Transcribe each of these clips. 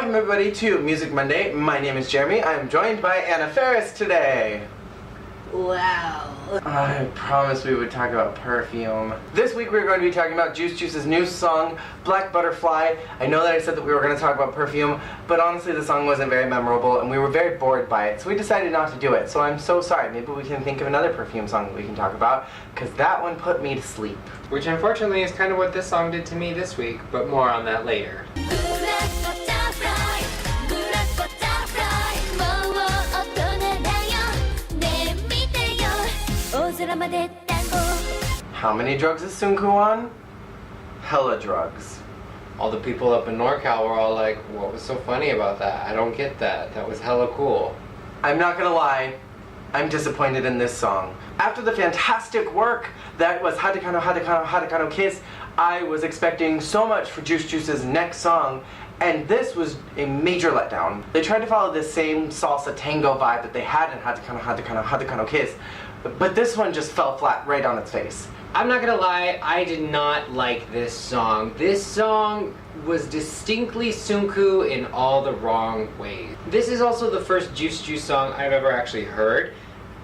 Welcome everybody to Music Monday. My name is Jeremy. I'm joined by Anna Ferris today. Wow. I promised we would talk about perfume. This week we're going to be talking about Juice Juice's new song, Black Butterfly. I know that I said that we were going to talk about perfume, but honestly the song wasn't very memorable and we were very bored by it, so we decided not to do it. So I'm so sorry. Maybe we can think of another perfume song that we can talk about, because that one put me to sleep. Which unfortunately is kind of what this song did to me this week, but more on that later. How many drugs is Tsunku on? Hella drugs. All the people up in NorCal were all like, what was so funny about that? I don't get that. That was hella cool. I'm not gonna lie, I'm disappointed in this song. After the fantastic work that was Hadekano Hadekano Hadekano Kiss, I was expecting so much for Juice Juice's next song, and this was a major letdown. They tried to follow this same salsa tango vibe that they had in Hadekano Hadekano Hadekano Kiss, but this one just fell flat right on its face. I'm not gonna lie, I did not like this song. This song was distinctly Tsunku in all the wrong ways. This is also the first Juice Juice song I've ever actually heard.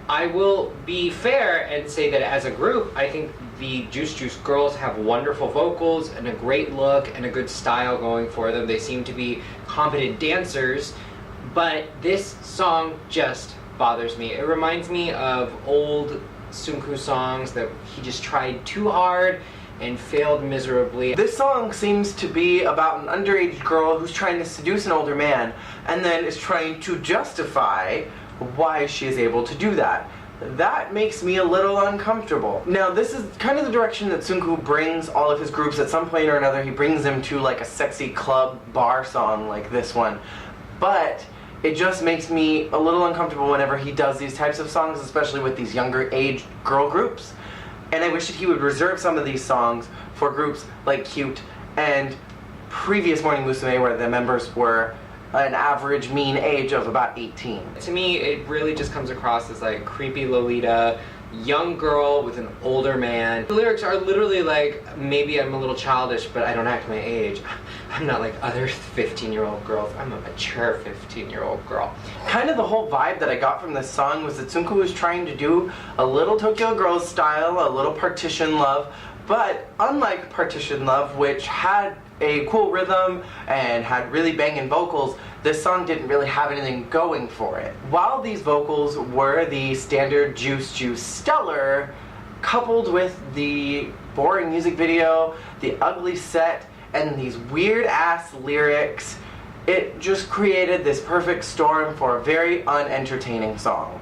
I will be fair and say that as a group, I think the Juice Juice girls have wonderful vocals and a great look and a good style going for them. They seem to be competent dancers, but this song just bothers me. It reminds me of old Tsunku songs that he just tried too hard and failed miserably. This song seems to be about an underage girl who's trying to seduce an older man and then is trying to justify why she is able to do that. That makes me a little uncomfortable. Now this is kind of the direction that Tsunku brings all of his groups. At some point or another he brings them to like a sexy club bar song like this one. But it just makes me a little uncomfortable whenever he does these types of songs, especially with these younger age girl groups. And I wish that he would reserve some of these songs for groups like Cute and previous Morning Musume, where the members were an average mean age of about 18. To me, it really just comes across as like creepy Lolita, young girl with an older man. The lyrics are literally like, maybe I'm a little childish, but I don't act my age. I'm not like other 15-year-old girls. I'm a mature 15-year-old girl. Kind of the whole vibe that I got from this song was that Tsunku was trying to do a little Tokyo Girls style, a little Partition Love, but unlike Partition Love, which had a cool rhythm and had really banging vocals, this song didn't really have anything going for it. While these vocals were the standard Juice Juice stellar, coupled with the boring music video, the ugly set, and these weird ass lyrics, it just created this perfect storm for a very unentertaining song.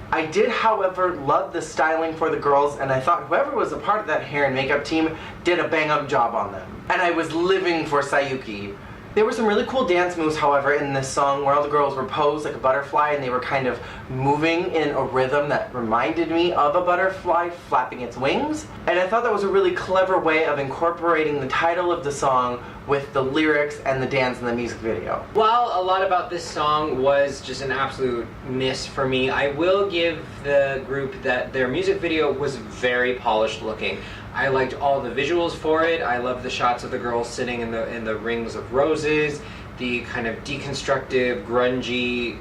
I did, however, love the styling for the girls, and I thought whoever was a part of that hair and makeup team did a bang-up job on them. And I was living for Sayuki. There were some really cool dance moves, however, in this song where all the girls were posed like a butterfly and they were kind of moving in a rhythm that reminded me of a butterfly flapping its wings. And I thought that was a really clever way of incorporating the title of the song with the lyrics and the dance in the music video. While a lot about this song was just an absolute miss for me, I will give the group that their music video was very polished looking. I liked all the visuals for it. I loved the shots of the girls sitting in the rings of roses, the kind of deconstructive, grungy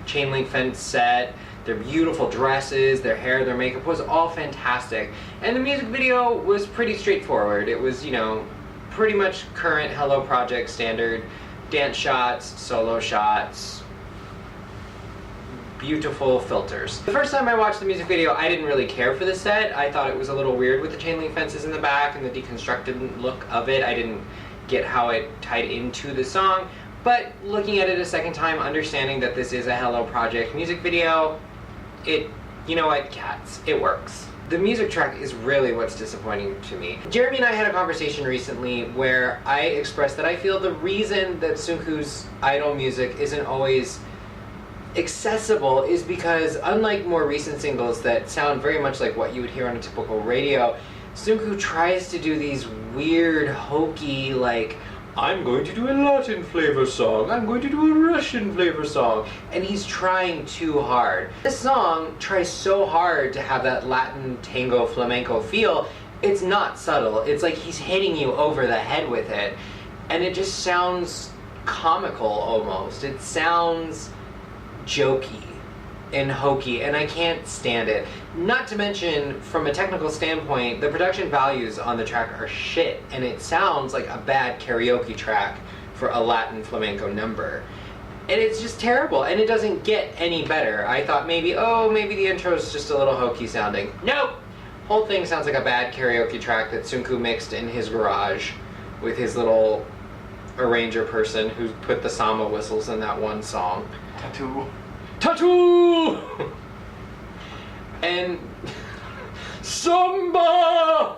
chain link fence set, their beautiful dresses, their hair, their makeup was all fantastic. And the music video was pretty straightforward. It was, you know, pretty much current Hello Project standard dance shots, solo shots, beautiful filters. The first time I watched the music video, I didn't really care for the set. I thought it was a little weird with the chain link fences in the back and the deconstructed look of it. I didn't get how it tied into the song. But looking at it a second time, understanding that this is a Hello Project music video, you know what, cats, it works. The music track is really what's disappointing to me. Jeremy and I had a conversation recently where I expressed that I feel the reason that Tsunku's idol music isn't always accessible is because, unlike more recent singles that sound very much like what you would hear on a typical radio, Tsunku tries to do these weird, hokey, like, I'm going to do a Latin flavor song, I'm going to do a Russian flavor song, and he's trying too hard. This song tries so hard to have that Latin tango flamenco feel, it's not subtle, it's like he's hitting you over the head with it, and it just sounds comical almost. It sounds jokey and hokey, and I can't stand it. Not to mention, from a technical standpoint, the production values on the track are shit, and it sounds like a bad karaoke track for a Latin flamenco number. And it's just terrible, and it doesn't get any better. I thought maybe the intro is just a little hokey sounding. Nope! Whole thing sounds like a bad karaoke track that Tsunku mixed in his garage with his little arranger person who put the samba whistles in that one song. Tattoo! And samba!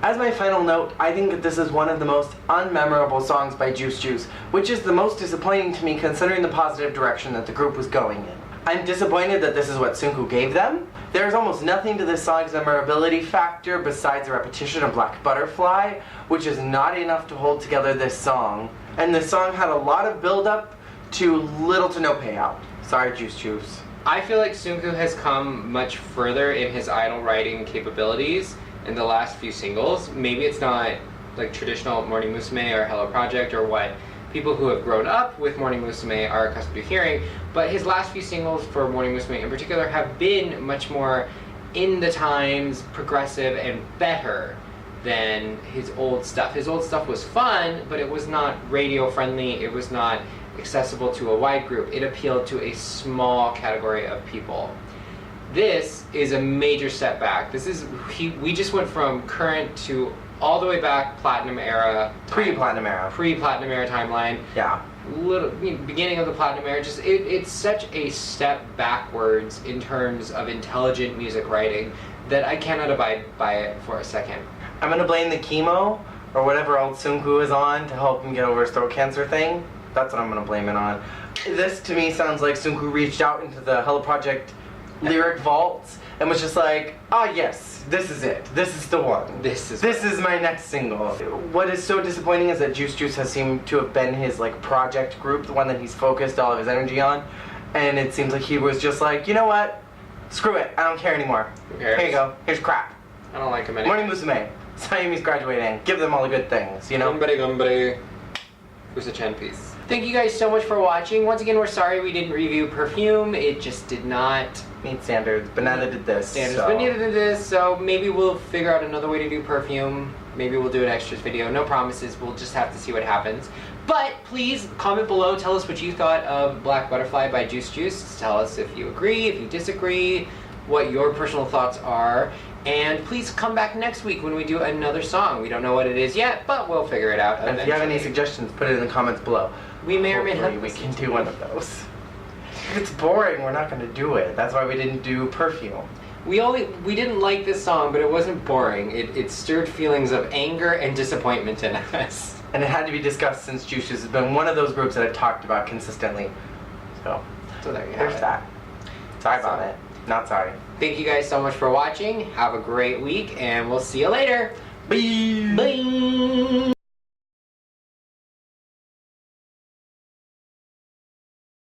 As my final note, I think that this is one of the most unmemorable songs by Juice Juice, which is the most disappointing to me considering the positive direction that the group was going in. I'm disappointed that this is what Tsunku gave them. There's almost nothing to this song's memorability factor besides the repetition of Black Butterfly, which is not enough to hold together this song. And this song had a lot of build-up to little to no payout. Sorry, Juice Juice. I feel like Tsunku has come much further in his idol writing capabilities in the last few singles. Maybe it's not like traditional Morning Musume or Hello Project or what people who have grown up with Morning Musume are accustomed to hearing, but his last few singles for Morning Musume in particular have been much more in the times, progressive, and better than his old stuff. His old stuff was fun, but it was not radio friendly, it was not accessible to a wide group. It appealed to a small category of people. This is a major setback. We just went from current to all the way back platinum era, Pre-platinum era timeline. Yeah. Beginning of the platinum era. It's such a step backwards in terms of intelligent music writing that I cannot abide by it for a second. I'm gonna blame the chemo or whatever old Tsunku is on to help him get over his throat cancer thing. That's what I'm gonna blame it on. This to me sounds like Tsunku reached out into the Hello Project lyric vaults and was just like, yes, this is it. This is the one. This is my next single. What is so disappointing is that Juice Juice has seemed to have been his like project group, the one that he's focused all of his energy on, and it seems like he was just like, you know what? Screw it. I don't care anymore. Here you go. Here's crap. I don't like him anymore. Morning Musume. Siamese graduating. Give them all the good things, you know? Gumbari. Who's a Chen piece? Thank you guys so much for watching. Once again, we're sorry we didn't review Perfume. It just did not meet standards, but neither did this. But neither did this, so maybe we'll figure out another way to do Perfume. Maybe we'll do an extras video. No promises. We'll just have to see what happens. But please comment below. Tell us what you thought of Black Butterfly by Juice Juice. Tell us if you agree, if you disagree, what your personal thoughts are. And please come back next week when we do another song. We don't know what it is yet, but we'll figure it out eventually. And if you have any suggestions, put it in the comments below. We may or may not. We can do one of those. If it's boring, we're not going to do it. That's why we didn't do Perfume. We didn't like this song, but it wasn't boring. It stirred feelings of anger and disappointment in us. And it had to be discussed since Juice Juice has been one of those groups that I've talked about consistently. So there you have it. That. Sorry about it. Not sorry. Thank you guys so much for watching. Have a great week, and we'll see you later. Bye. Bye.